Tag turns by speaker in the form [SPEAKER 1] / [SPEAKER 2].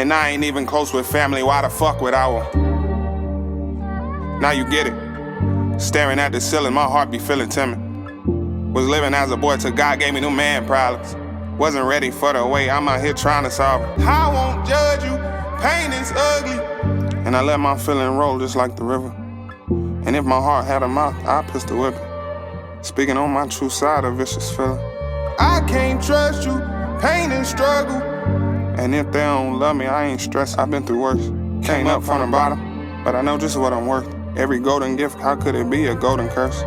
[SPEAKER 1] And I ain't even close with family, why the fuck would I? Now you get it. Staring at the ceiling, my heart be feeling timid. Was living as a boy till God gave me new man problems. Wasn't ready for the way I'm out here trying to solve it. I won't judge you, pain is ugly. And I let my feeling roll just like the river. And if my heart had a mouth, I'd pistol whip it. Speaking on my true side of vicious feeling. I can't trust you, pain and struggle. And if they don't love me, I ain't stressed, I've been through worse. Came up from the bottom, but I know just what I'm worth. Every golden gift, how could it be a golden curse?